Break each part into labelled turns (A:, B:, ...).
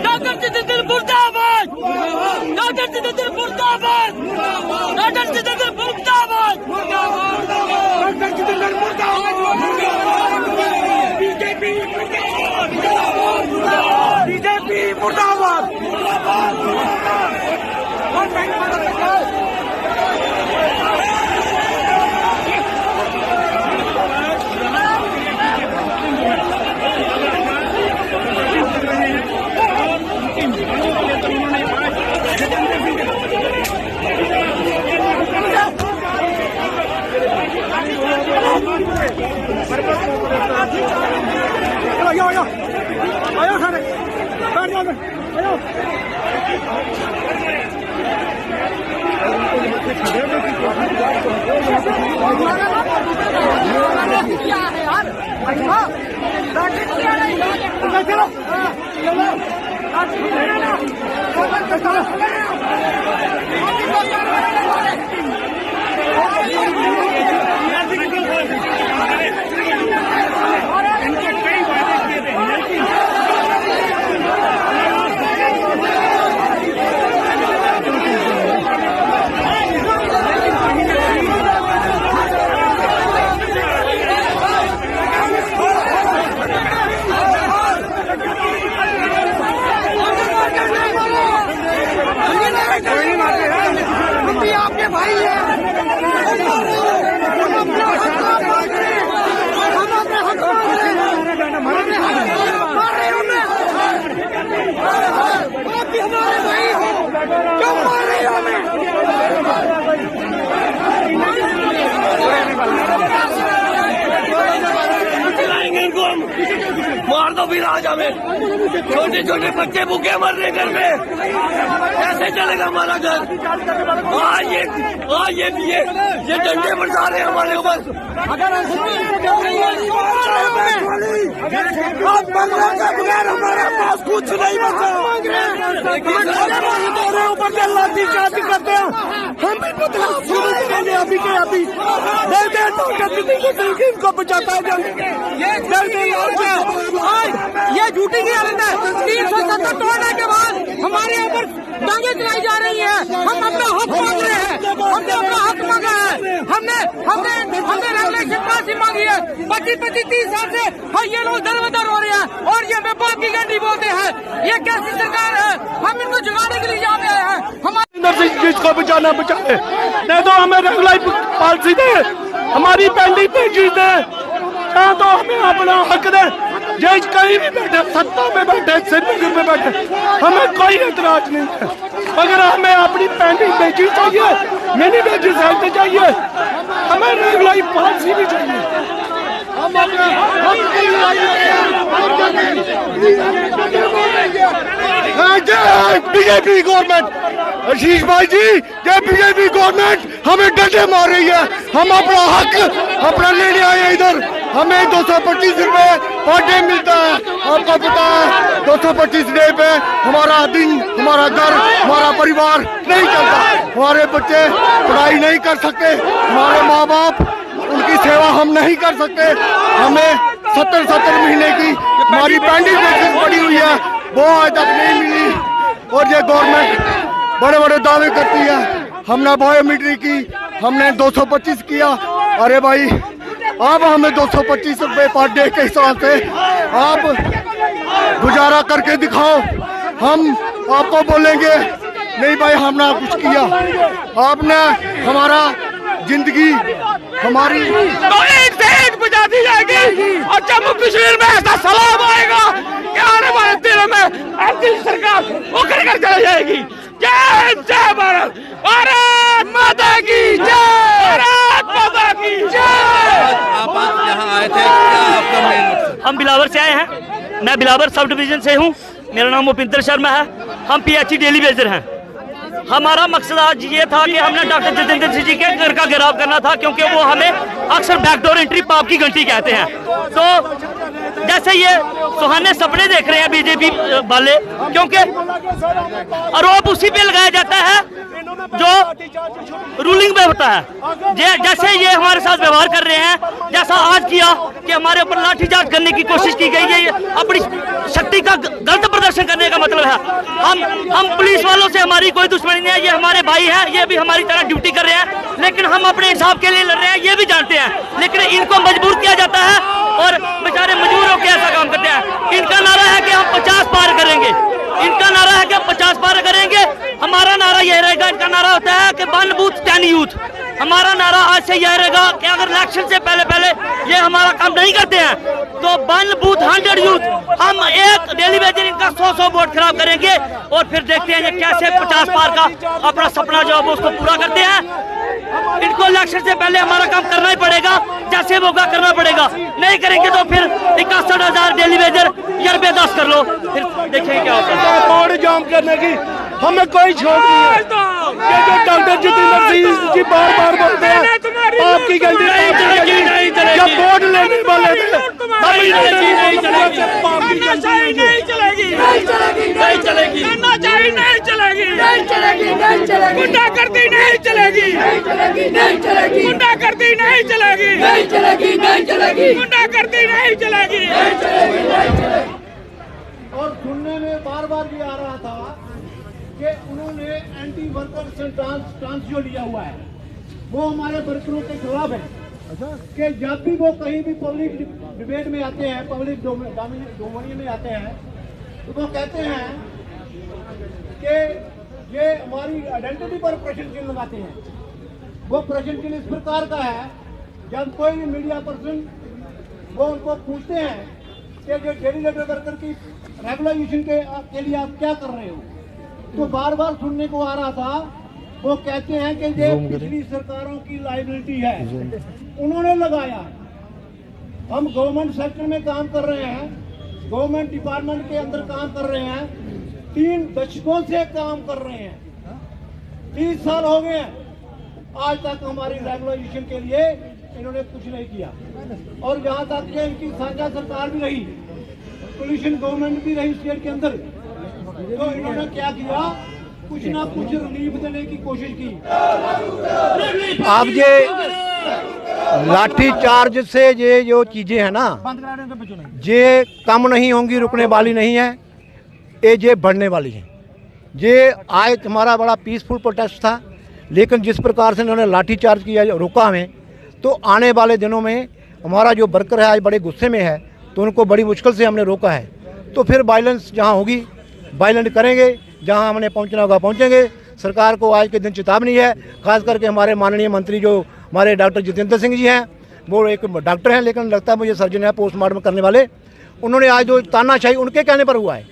A: Doctor Jitendra मुर्दाबाद, doctor Jitendra मुर्दाबाद, doctor Jitendra मुर्दाबाद, डॉक्टर जितेंद्र मुर्दाबाद, बीजेपी मुर्दाबाद, बीजेपी मुर्दाबाद। आयो सारे बैठ जाओ, आयो। क्या है यार? आपके भाई है, हमारे भाई हो, क्यों मार रहे हो हमें? इनको मार दो भी राज हमें। छोटे छोटे बच्चे भूखे मर रहे घर में, कैसे चलेगा हमारा घर? ये डंडे बरसा रहे हमारे ऊपर। अगर आप बंगला के बगैर हमारे पास कुछ नहीं बचा। हमारे ऊपर लाठी चार्ज करते हैं, हम भी बदला अभी के अभी इनको बचाता है। ये झूठी की हालत है। 370 तोड़ने के बाद हमारे ऊपर डांगे चलाई जा रही है। हम अपना हक मांग रहे हैं, हमने अपना हक मांगा है। हमने रेगुलेशन पास मांगी है। 25-30 साल से ये लोग दर-बदर हो रहे हैं और ये बाप की गंडी बोलते हैं। ये कैसी सरकार है? हम इनको जगाने के लिए जा रहे हैं। हमारे
B: जिसको बचाना बचाए, नहीं तो हमें रेगुलर पॉलिसी दे, हमारी पेंडिंग पे चीज दे, या तो हमें अपना हक दे। जज कहीं भी बैठे, सत्ता में बैठे, श्रीनगर में बैठे, हमें कोई एतराज नहीं है, मगर हमें अपनी पेंडिंग बेची चाहिए, मिनी बेची साइड चाहिए, हमें रेगुलर पॉलिसी भी चाहिए। बीजेपी गवर्नमेंट, आशीष भाई जी, ये बीजेपी गवर्नमेंट हमें डंडे मार रही है। हम अपना हक अपना लेने आए हैं इधर। हमें 225 रुपए पर डे मिलता है। आपको पता है 225 डे पे हमारा दिन, हमारा घर, हमारा परिवार नहीं चलता। हमारे बच्चे पढ़ाई नहीं कर सकते, हमारे माँ बाप उनकी सेवा हम नहीं कर सकते। हमें 70 महीने की हमारी पेंडिंग पेंशन पड़ी हुई है, वो आज तक नहीं मिली। और ये गवर्नमेंट बड़े बड़े दावे करती है। हमने बायोमेट्रिक की, हमने 225 किया। अरे भाई, अब हमें 225 रुपए पर डे के हिसाब से आप गुजारा करके दिखाओ। हम आपको बोलेंगे नहीं भाई हमने कुछ किया, आपने हमारा जिंदगी हमारी
A: एक बुझा दी जाएगी और जम्मू कश्मीर में ऐसा सलाम आएगा कि आने वाले दिनों में दिल्ली सरकार उखड़ कर चली जाएगी। जय भारत, भारत माता की जय, भारत माता की जय।
C: आप यहाँ आए थे, क्या आपका मेन मकसद?
D: हम बिलावर से आए हैं, मैं बिलावर सब डिवीजन से हूँ, मेरा नाम भूपिंदर शर्मा है। हम PHC डेली बेजर हैं। हमारा मकसद आज ये था कि हमने डॉक्टर जितेंद्र सिंह जी के घर का घेराव करना था, क्योंकि वो हमें अक्सर बैकडोर एंट्री पाप की घंटी कहते हैं। तो जैसे ये सुहाने सपने देख रहे हैं बीजेपी वाले, क्योंकि आरोप उसी पे लगाया जाता है जो रूलिंग में होता है। जैसे ये हमारे साथ व्यवहार कर रहे हैं, जैसा आज किया कि हमारे ऊपर लाठीचार्ज करने की कोशिश की गई है, ये अपनी शक्ति का गलत प्रदर्शन करने का मतलब है। हम पुलिस वालों से हमारी कोई दुश्मनी नहीं है, ये हमारे भाई हैं, ये भी हमारी तरह ड्यूटी कर रहे हैं, लेकिन हम अपने इंसाफ के लिए लड़ रहे हैं, ये भी जानते हैं। लेकिन इनको मजबूर किया जाता है और बेचारे मजबूर होकर ऐसा काम करते हैं। इनका नारा है कि हम 50 पार करेंगे, इनका नारा है कि 50 पार करेंगे। हमारा नारा यह रहेगा, इनका नारा होता है कि 1 बूथ 10 यूथ। हमारा नारा आज से यह रहेगा कि अगर इलेक्शन से पहले ये हमारा काम नहीं करते हैं तो 1 बूथ 100 यूथ, हम एक डेली वेजर इनका 100 वोट खराब करेंगे और फिर देखते हैं ये कैसे 50 पार का अपना सपना जो है उसको पूरा करते हैं। इनको इलेक्शन से पहले हमारा काम करना ही पड़ेगा, जैसे होगा करना पड़ेगा, नहीं करेंगे तो फिर 61,000 डेली वेजर या बर्दाश्त कर लो, फिर देखेंगे क्या होता है।
B: रोड जाम करने की हमें कोई छोड़ नहीं है। ये जो डॉक्टर जितेंद्र सिंह जी बार बोलते हैं आपकी गलती नहीं चलेगी, जब वोट लेने वाले थे
A: गुंडागर्दी नहीं चलेगी, गुंडागर्दी नहीं चलेगी।
B: और सुनने में बार भी आ रहा था कि उन्होंने एंटी वर्कर स्टांस जो लिया हुआ है वो हमारे वर्करों के खिलाफ है। कि जब भी वो कहीं भी पब्लिक डिबेट में आते हैं, पब्लिक डोमेन में आते हैं, तो वो कहते हैं कि ये हमारी आइडेंटिटी पर प्रश्न चिन्ह लगाते हैं। वो प्रश्न चिन्ह इस प्रकार का है, जब कोई भी मीडिया पर्सन वो उनको पूछते हैं कि जो डेली लेबर वर्कर की रेगुलाइजेशन के लिए आप क्या कर रहे हो, तो बार सुनने को आ रहा था वो कहते हैं कि ये पिछली सरकारों की लायबिलिटी है, उन्होंने लगाया। हम गवर्नमेंट सेक्टर में काम कर रहे हैं, गवर्नमेंट डिपार्टमेंट के अंदर काम कर रहे हैं, 3 दशकों से काम कर रहे हैं, 30 साल हो गए हैं, आज तक हमारी रेगुलाइजेशन के लिए इन्होंने कुछ नहीं किया। और जहाँ तक कि इनकी साझा सरकार भी रही, पोल्यूशन गवर्नमेंट भी रही स्टेट के अंदर, तो इन्होंने क्या किया, कुछ ना कुछ रिलीफ देने की कोशिश की। अब ये लाठी चार्ज से ये जो चीजें हैं ना, ये कम नहीं होंगी, रुकने वाली नहीं है, ये बढ़ने वाली है। ये आज हमारा बड़ा पीसफुल प्रोटेस्ट था, लेकिन जिस प्रकार से इन्होंने लाठी चार्ज किया, रोका हमें, तो आने वाले दिनों में हमारा जो वर्कर है आज बड़े गुस्से में है, तो उनको बड़ी मुश्किल से हमने रोका है। तो फिर वायलेंस जहाँ होगी वायलेंट करेंगे, जहाँ हमने पहुँचना होगा पहुँचेंगे। सरकार को आज के दिन चेतावनी है, खास करके हमारे माननीय मंत्री जो हमारे डॉक्टर जितेंद्र सिंह जी हैं, वो एक डॉक्टर हैं लेकिन लगता है मुझे सर्जन है, पोस्टमार्टम करने वाले। उन्होंने आज जो तानाशाही उनके कहने पर हुआ है,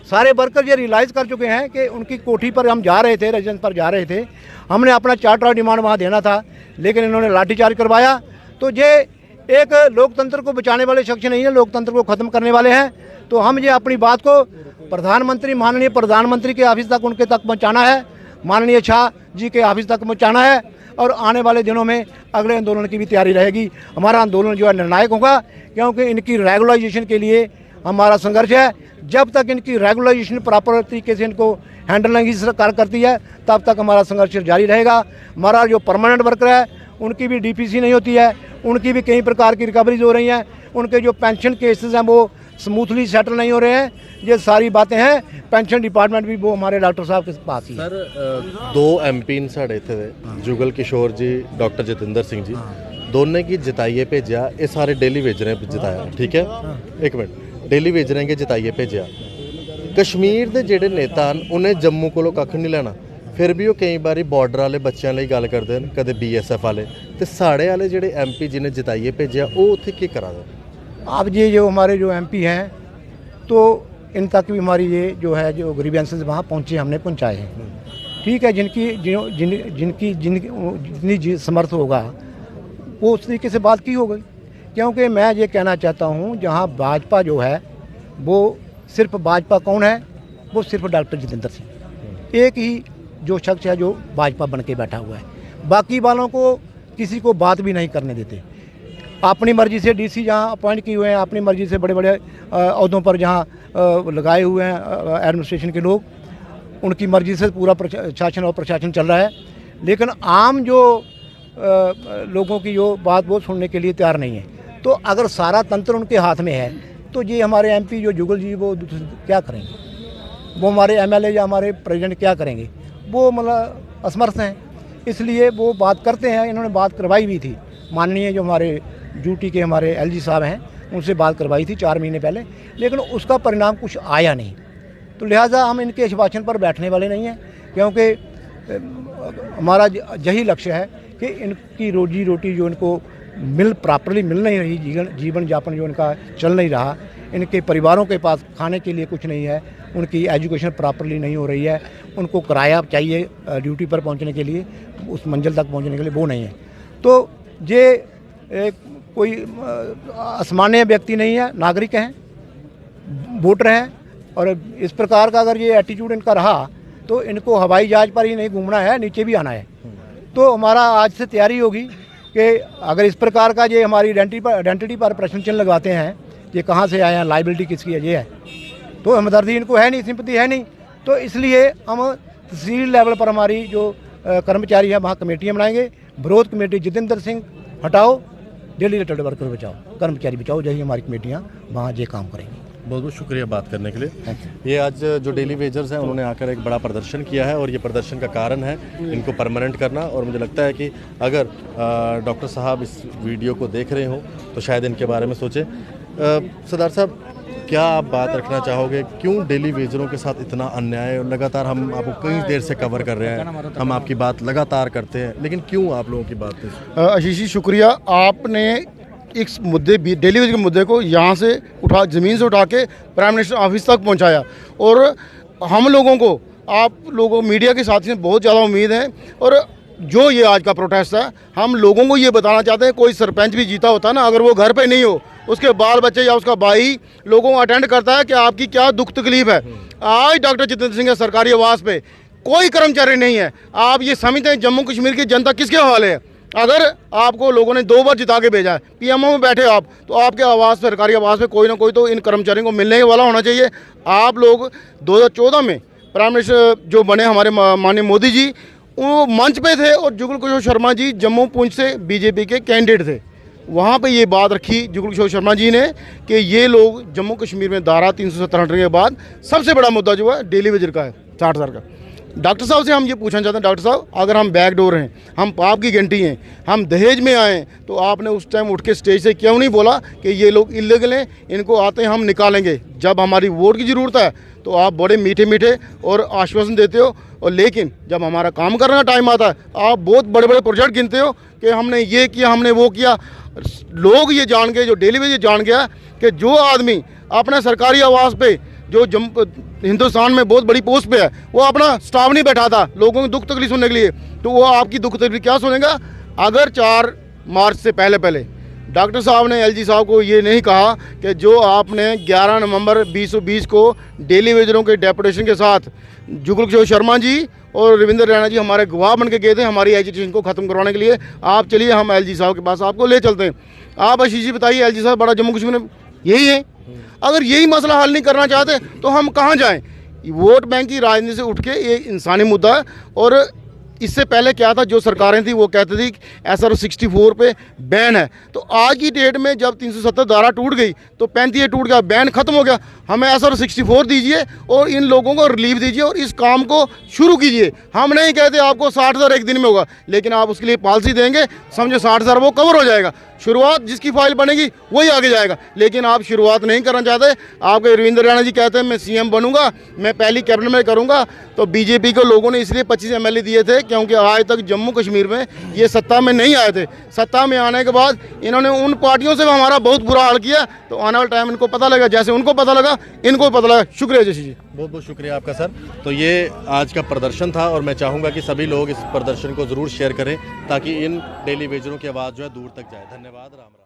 B: सारे वर्कर ये रियलाइज़ कर चुके हैं कि उनकी कोठी पर हम जा रहे थे, रेजिडेंस पर जा रहे थे, हमने अपना चार्टर ऑफ डिमांड वहाँ देना था, लेकिन इन्होंने लाठीचार्ज करवाया। तो ये एक लोकतंत्र को बचाने वाले शख्स नहीं है, लोकतंत्र को ख़त्म करने वाले हैं। तो हम ये अपनी बात को प्रधानमंत्री, माननीय प्रधानमंत्री के ऑफिस तक उनके तक पहुँचाना है, माननीय शाह जी के ऑफिस तक पहुँचाना है, और आने वाले दिनों में अगले आंदोलन की भी तैयारी रहेगी। हमारा आंदोलन जो है निर्णायक होगा, क्योंकि इनकी रेगुलाइजेशन के लिए हमारा संघर्ष है। जब तक इनकी रेगुलाइजेशन प्रॉपर तरीके से इनको हैंडल नहीं सरकार करती है, तब तक हमारा संघर्ष जारी रहेगा। हमारा जो परमानेंट वर्कर है उनकी भी डीपीसी नहीं होती है, उनकी भी कई प्रकार की रिकवरीज हो रही हैं, उनके जो पेंशन केसेस हैं वो स्मूथली सेटल नहीं हो रहे हैं। ये सारी बातें हैं, पेंशन डिपार्टमेंट भी वो हमारे डॉक्टर साहब के पास ही।
E: सर 2 MP साढ़े इत्थे जुगल किशोर जी, डॉक्टर जितेंद्र सिंह जी, दोनों की जिताइए भेजा, ये सारे डेली वेजरें जिताया, ठीक है, एक मिनट, डेली वेजरें के जिताइए भेजा। कश्मीर के जेडे नेता उन्हें जम्मू को कख नहीं लेना, फिर भी वो कई बार बॉर्डर वाले बच्चों लिए गल करते हैं, कदे BSF वाले, तो साढ़े वाले जेडे MP जिन्हें जिताइए भेजा वो उत्थे की करा दे।
B: अब ये जो हमारे जो MP हैं, तो इन तक भी हमारी ये जो है जो ग्रीवेंसेस वहाँ पहुँचे, हमने पहुँचाए हैं, ठीक है। जितनी समर्थ होगा वो उस तरीके से बात की हो गई। क्योंकि मैं ये कहना चाहता हूँ, जहाँ भाजपा जो है वो सिर्फ भाजपा कौन है, वो सिर्फ डॉक्टर जितेंद्र सिंह एक ही जो शख्स है जो भाजपा बन के बैठा हुआ है, बाकी वालों को किसी को बात भी नहीं करने देते।
F: अपनी मर्जी से डीसी जहाँ अपॉइंट किए हुए हैं, अपनी मर्जी से बड़े बड़े अहदों पर जहाँ लगाए हुए हैं एडमिनिस्ट्रेशन के लोग, उनकी मर्जी से पूरा शासन और प्रशासन चल रहा है। लेकिन आम जो लोगों की जो बात वो सुनने के लिए तैयार नहीं है। तो अगर सारा तंत्र उनके हाथ में है तो ये हमारे एमपी जो जुगल जी वो क्या करेंगे, वो हमारे एमएलए या हमारे प्रेसिडेंट क्या करेंगे, वो मतलब असमर्थ हैं। इसलिए वो बात करते हैं। इन्होंने बात करवाई भी थी, माननीय जो हमारे ड्यूटी के हमारे एलजी साहब हैं उनसे बात करवाई थी 4 महीने पहले, लेकिन उसका परिणाम कुछ आया नहीं। तो लिहाजा हम इनके आश्वासन पर बैठने वाले नहीं हैं, क्योंकि हमारा यही लक्ष्य है कि इनकी रोजी रोटी जो इनको प्रॉपरली मिल नहीं रही, जीवन यापन जो इनका चल नहीं रहा, इनके परिवारों के पास खाने के लिए कुछ नहीं है, उनकी एजुकेशन प्रॉपरली नहीं हो रही है, उनको किराया चाहिए ड्यूटी पर पहुंचने के लिए, उस मंजिल तक पहुंचने के लिए वो नहीं है। तो ये कोई असामान्य व्यक्ति नहीं है, नागरिक हैं, वोटर हैं, और इस प्रकार का अगर ये एटीट्यूड इनका रहा तो इनको हवाई जहाज पर ही नहीं घूमना है, नीचे भी आना है। तो हमारा आज से तैयारी होगी कि अगर इस प्रकार का ये हमारी आइडेंटिटी पर प्रश्न चिन्ह लगाते हैं, ये कहाँ से आए हैं, लाइबिलिटी किसकी है, ये है, तो हमदर्दी इनको है नहीं, सिंपैथी है नहीं। तो इसलिए हम तहसील लेवल पर हमारी जो कर्मचारी हैं वहाँ कमेटियाँ बनाएंगे। विरोध कमेटी जितेंद्र सिंह हटाओ, डेली रिटायर्ड वर्कर बचाओ, कर्मचारी बचाओ, यही हमारी कमेटियाँ वहाँ ये काम करेंगी।
E: बहुत बहुत शुक्रिया बात करने के लिए। ये आज जो डेली वेजर्स हैं उन्होंने आकर एक बड़ा प्रदर्शन किया है और ये प्रदर्शन का कारण है इनको परमानेंट करना। और मुझे लगता है कि अगर डॉक्टर साहब इस वीडियो को देख रहे हों तो शायद इनके बारे में सोचें। सरदार साहब, क्या आप बात रखना चाहोगे, क्यों डेली वेजरों के साथ इतना अन्याय? लगातार हम आपको कई देर से कवर कर रहे हैं, हम आपकी बात लगातार करते हैं, लेकिन क्यों आप लोगों की बात?
B: आशीष जी शुक्रिया, आपने इस मुद्दे डेली वेज के मुद्दे को यहाँ से ज़मीन से उठा के प्राइम मिनिस्टर ऑफिस तक पहुँचाया। और हम लोगों को, आप लोगों मीडिया के साथी से बहुत ज़्यादा उम्मीद है। और जो ये आज का प्रोटेस्ट है, हम लोगों को ये बताना चाहते हैं, कोई सरपंच भी जीता होता है ना, अगर वो घर पे नहीं हो, उसके बाल बच्चे या उसका भाई लोगों को अटेंड करता है कि आपकी क्या दुख तकलीफ है। आज डॉक्टर जितेंद्र सिंह के सरकारी आवास पे कोई कर्मचारी नहीं है। आप ये समझते हैं जम्मू कश्मीर की जनता किसके हवाले है? अगर आपको लोगों ने 2 बार जिता के भेजा है, पीएमओ में बैठे आप, तो आपके आवास, सरकारी आवास पे कोई ना कोई तो इन कर्मचारियों को मिलने वाला होना चाहिए। आप लोग 2014 में प्राइम मिनिस्टर जो बने हमारे माननीय मोदी जी, वो मंच पे थे और जुगल किशोर शर्मा जी जम्मू पुंछ से बीजेपी के कैंडिडेट थे। वहाँ पे ये बात रखी जुगल किशोर शर्मा जी ने कि ये लोग जम्मू कश्मीर में धारा 370 हटने के बाद सबसे बड़ा मुद्दा जो है डेली वेजर का है, 60,000 का। डॉक्टर साहब से हम ये पूछना चाहते हैं, डॉक्टर साहब अगर हम बैकडोर हैं, हम पाप की घंटी हैं, हम दहेज में आए, तो आपने उस टाइम उठ के स्टेज से क्यों नहीं बोला कि ये लोग इलीगल हैं, इनको आते हैं हम निकालेंगे? जब हमारी वोट की ज़रूरत है तो आप बड़े मीठे मीठे और आश्वासन देते हो, और लेकिन जब हमारा काम करने का टाइम आता है आप बहुत बड़े बड़े प्रोजेक्ट गिनते हो कि हमने ये किया, हमने वो किया। लोग ये जान गए, जो डेली वेज जान गया कि जो आदमी अपने सरकारी आवास पे जो हिंदुस्तान में बहुत बड़ी पोस्ट पे है, वो अपना स्टाफ नहीं बैठाता लोगों की दुख तकलीफ सुनने के लिए, तो वो आपकी दुख तकलीफ क्या सुनेगा? अगर 4 मार्च से पहले डॉक्टर साहब ने एलजी साहब को ये नहीं कहा कि जो आपने 11 नवंबर 2020 को डेली वेजरों के डेपुटेशन के साथ जुगल किशोर शर्मा जी और रविंद्र रैना जी हमारे गवाह बन के गए थे हमारी एजुकेशन को ख़त्म करवाने के लिए, आप चलिए हम एलजी साहब के पास आपको ले चलते हैं। आप आशीष जी बताइए, एलजी साहब बड़ा जम्मू कश्मीर में यही है। अगर यही मसला हल नहीं करना चाहते तो हम कहाँ जाएं? वोट बैंक की राजनीति से उठ के ये इंसानी मुद्दा है। और इससे पहले क्या था, जो सरकारें थी वो कहती थी SR 64 पे बैन है, तो आज की डेट में जब 370 धारा टूट गई तो 35 टूट गया, बैन खत्म हो गया। हमें SR 64 दीजिए और इन लोगों को रिलीफ दीजिए और इस काम को शुरू कीजिए। हम नहीं कहते आपको 60,000 एक दिन में होगा, लेकिन आप उसके लिए पॉलिसी देंगे, समझे 60,000 वो कवर हो जाएगा। शुरुआत जिसकी फाइल बनेगी वही आगे जाएगा, लेकिन आप शुरुआत नहीं करना चाहते। आपके रविंद्र रैना जी कहते हैं मैं CM बनूंगा, मैं पहली कैबिनेट में करूंगा, तो बीजेपी को लोगों ने इसलिए 25 MLA दिए थे क्योंकि आज तक जम्मू कश्मीर में ये सत्ता में नहीं आए थे। सत्ता में आने के बाद इन्होंने उन पार्टियों से हमारा बहुत बुरा हाल किया, तो आने वाले टाइम इनको पता लगा, जैसे उनको पता लगा इनको पता लगा। शुक्रिया जशी जी,
E: बहुत बहुत शुक्रिया आपका सर। तो ये आज का प्रदर्शन था और मैं चाहूँगा कि सभी लोग इस प्रदर्शन को ज़रूर शेयर करें ताकि इन डेली वेजरों की आवाज़ जो है दूर तक जाए। धन्यवाद। राम राम।